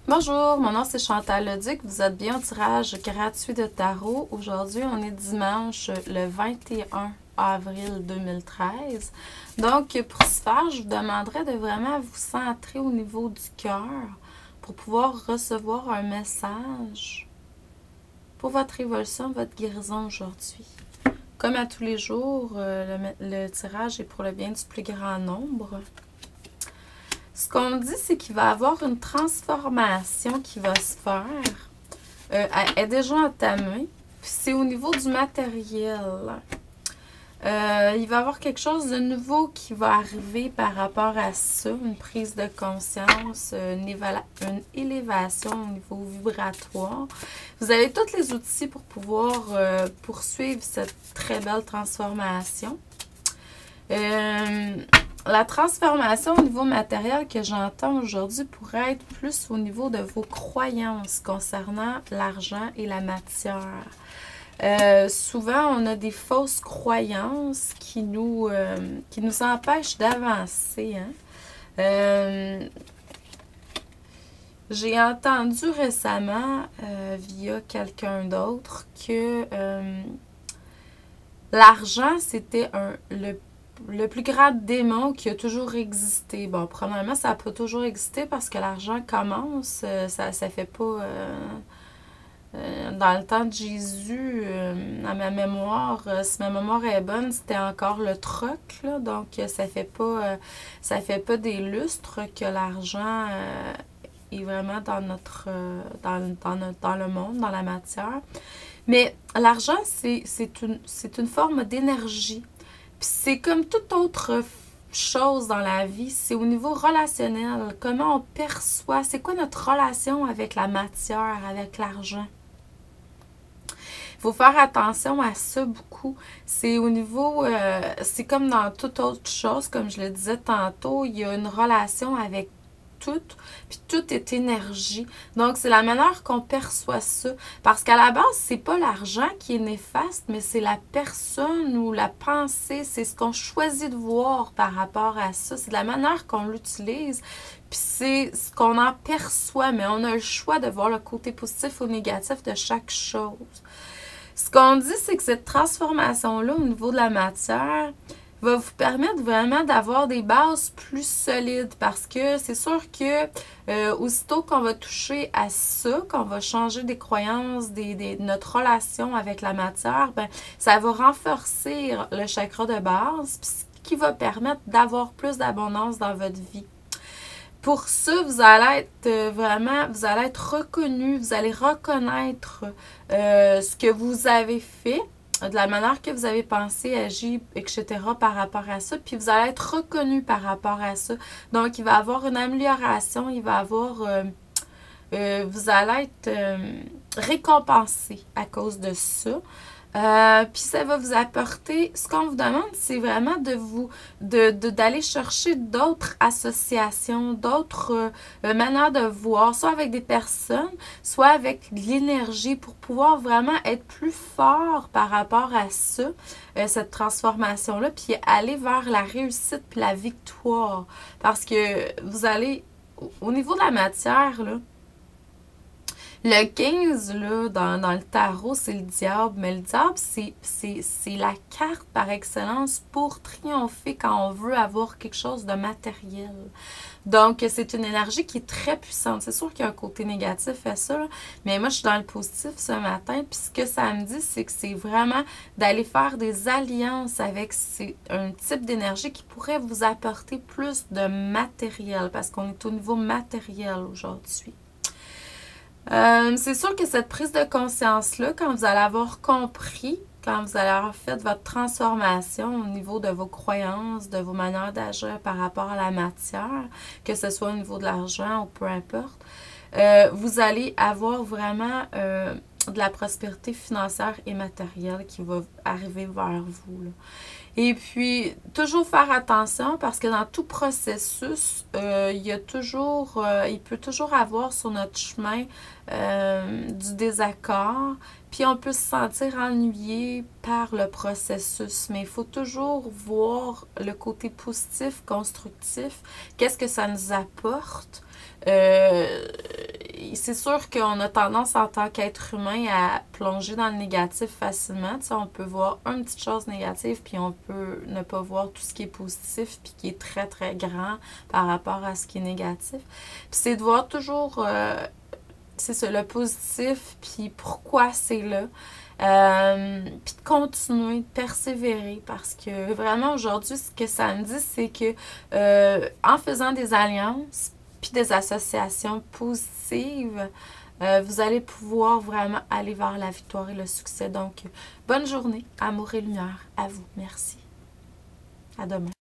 Bonjour, mon nom c'est Chantal Leduc. Vous êtes bien au tirage gratuit de tarot. Aujourd'hui, on est dimanche le 21 avril 2013. Donc, pour ce faire, je vous demanderais de vraiment vous centrer au niveau du cœur pour pouvoir recevoir un message pour votre évolution, votre guérison aujourd'hui. Comme à tous les jours, le tirage est pour le bien du plus grand nombre. Ce qu'on dit, c'est qu'il va y avoir une transformation qui va se faire. Elle est déjà entamée. C'est au niveau du matériel. Il va y avoir quelque chose de nouveau qui va arriver par rapport à ça. Une prise de conscience, une élévation au niveau vibratoire. Vous avez tous les outils pour pouvoir poursuivre cette très belle transformation. La transformation au niveau matériel que j'entends aujourd'hui pourrait être plus au niveau de vos croyances concernant l'argent et la matière. Souvent, on a des fausses croyances qui nous empêchent d'avancer. J'ai entendu récemment, via quelqu'un d'autre, que l'argent, c'était le plus grand démon qui a toujours existé. Bon, premièrement, ça n'a pas toujours existé parce que l'argent commence, ça fait pas... dans le temps de Jésus, à ma mémoire, si ma mémoire est bonne, c'était encore le troc, là, donc ça fait pas des lustres que l'argent est vraiment dans notre dans le monde, dans la matière. Mais l'argent, c'est une forme d'énergie. Puis c'est comme toute autre chose dans la vie, c'est au niveau relationnel, comment on perçoit, c'est quoi notre relation avec la matière, avec l'argent. Il faut faire attention à ça beaucoup. C'est au niveau, c'est comme dans toute autre chose, comme je le disais tantôt, il y a une relation avec tout, puis tout est énergie. Donc, c'est la manière qu'on perçoit ça. Parce qu'à la base, c'est pas l'argent qui est néfaste, mais c'est la personne ou la pensée, c'est ce qu'on choisit de voir par rapport à ça. C'est la manière qu'on l'utilise, puis c'est ce qu'on en perçoit, mais on a le choix de voir le côté positif ou négatif de chaque chose. Ce qu'on dit, c'est que cette transformation-là au niveau de la matière va vous permettre vraiment d'avoir des bases plus solides parce que c'est sûr que aussitôt qu'on va toucher à ça, qu'on va changer des croyances, notre relation avec la matière, ben, ça va renforcer le chakra de base, ce qui va permettre d'avoir plus d'abondance dans votre vie. Pour ça, vous allez être vous allez être reconnu, vous allez reconnaître ce que vous avez fait, de la manière que vous avez pensé, agi, etc. par rapport à ça, puis vous allez être reconnu par rapport à ça. Donc, il va y avoir une amélioration, il va y avoir... vous allez être récompensé à cause de ça. Puis ça va vous apporter, ce qu'on vous demande, c'est vraiment d'aller chercher d'autres associations, d'autres manières de voir, soit avec des personnes, soit avec l'énergie pour pouvoir vraiment être plus fort par rapport à ça, cette transformation-là, puis aller vers la réussite puis la victoire. Parce que vous allez, au niveau de la matière, là, le 15, là, dans le tarot, c'est le diable. Mais le diable, c'est la carte par excellence pour triompher quand on veut avoir quelque chose de matériel. Donc, c'est une énergie qui est très puissante. C'est sûr qu'il y a un côté négatif à ça, là, mais moi, je suis dans le positif ce matin. Puis ce que ça me dit, c'est que c'est vraiment d'aller faire des alliances avec un type d'énergie qui pourrait vous apporter plus de matériel, parce qu'on est au niveau matériel aujourd'hui. C'est sûr que cette prise de conscience-là, quand vous allez avoir compris, quand vous allez avoir fait votre transformation au niveau de vos croyances, de vos manières d'agir par rapport à la matière, que ce soit au niveau de l'argent ou peu importe, vous allez avoir vraiment de la prospérité financière et matérielle qui va arriver vers vous, là. Et puis, toujours faire attention parce que dans tout processus, il peut toujours avoir sur notre chemin du désaccord. Puis on peut se sentir ennuyé par le processus, mais il faut toujours voir le côté positif, constructif. Qu'est-ce que ça nous apporte? C'est sûr qu'on a tendance en tant qu'être humain à plonger dans le négatif facilement. Tu sais, on peut voir une petite chose négative, puis on peut ne pas voir tout ce qui est positif, puis qui est très, très grand par rapport à ce qui est négatif. Puis c'est de voir toujours, c'est ça, le positif, puis pourquoi c'est là. Puis de continuer, de persévérer, parce que vraiment aujourd'hui, ce que ça me dit, c'est que en faisant des alliances, puis des associations positives, vous allez pouvoir vraiment aller vers la victoire et le succès. Donc, bonne journée, amour et lumière à vous. Merci. À demain.